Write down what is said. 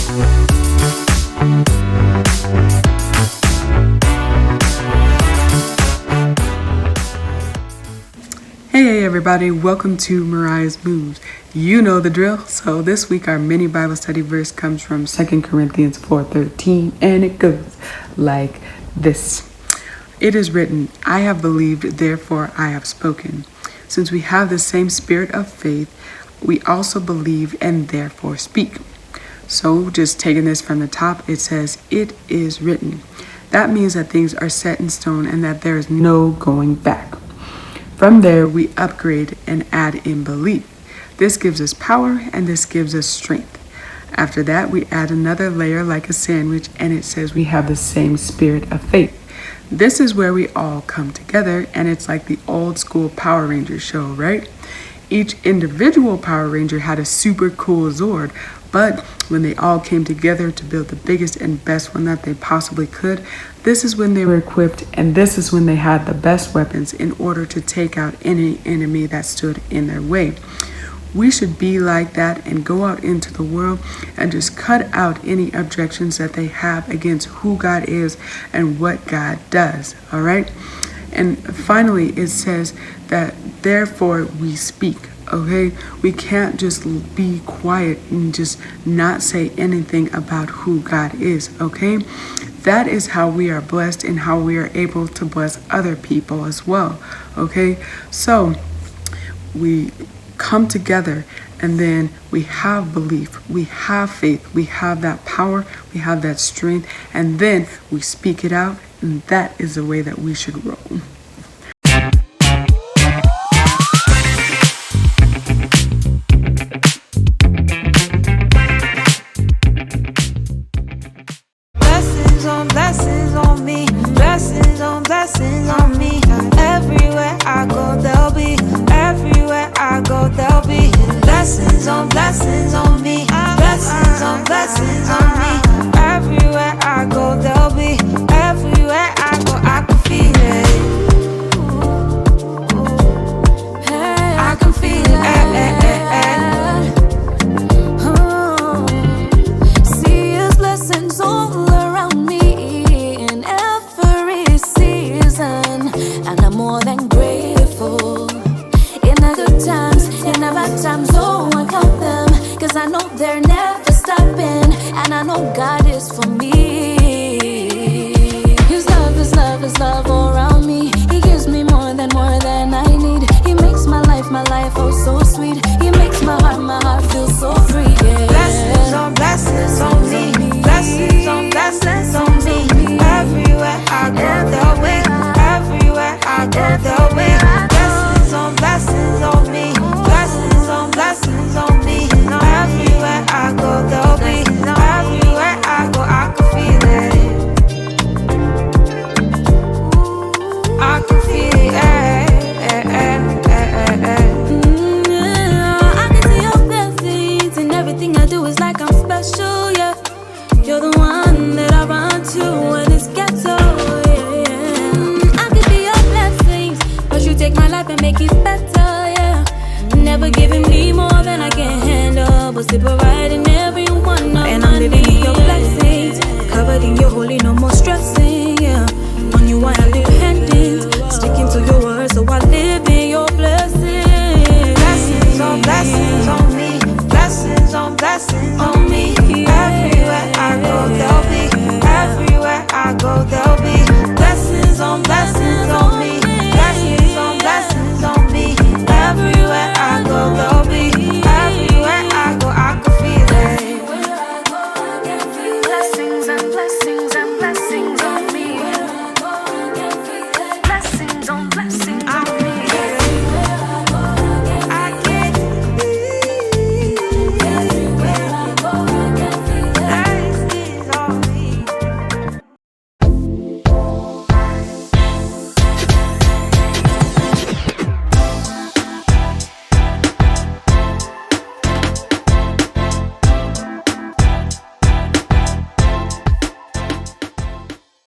Hey everybody, welcome to Moriah's Moves. You know the drill. So this week our mini Bible study verse comes from 2 Corinthians 4:13, and it goes like this. It is written, I have believed, therefore I have spoken. Since we have the same spirit of faith, we also believe and therefore speak. So just taking this from the top, it says, it is written. That means that things are set in stone and that there is no going back. From there, we upgrade and add in belief. This gives us power and this gives us strength. After that, we add another layer like a sandwich, and it says we have the same spirit of faith. This is where we all come together, and it's like the old school Power Rangers show, right? Each individual Power Ranger had a super cool Zord, but when they all came together to build the biggest and best one that they possibly could, this is when they were equipped, and this is when they had the best weapons in order to take out any enemy that stood in their way. We should be like that and go out into the world and just cut out any objections that they have against who God is and what God does, all right? And finally, it says that therefore we speak. Okay, we can't just be quiet and just not say anything about who God is, okay? That is how we are blessed and how we are able to bless other people as well, okay? So we come together and then we have belief, we have faith, we have that power, we have that strength, and then we speak it out, and that is the way that we should roll. Blessings on me, blessings on me. Everywhere I go, there'll be. Everywhere I go, there'll be blessings on me, blessings on me. Everywhere I go, there'll be. Everywhere I go, I can feel it. I can feel it. See His blessings all around me. And I'm more than grateful. In the good times, in the bad times, oh, I count them, 'cause I know they're never stopping, and I know God is for me. His love all around me. He gives me more than I need. He makes my life oh so sweet. He makes my heart feel so free, yeah. Blessings on me, blessings on me. Everywhere I go, there'll be. Everywhere I go, there'll be blessings on me, blessings on me. Everywhere I go, there'll be. Everywhere I go, I can feel it. I can feel it. I can see your blessings, and everything I do is like I'm special, yeah. You're the one that I run to when it's ghetto. Take my life and make it better, yeah. Never giving me more than I can handle, but still providing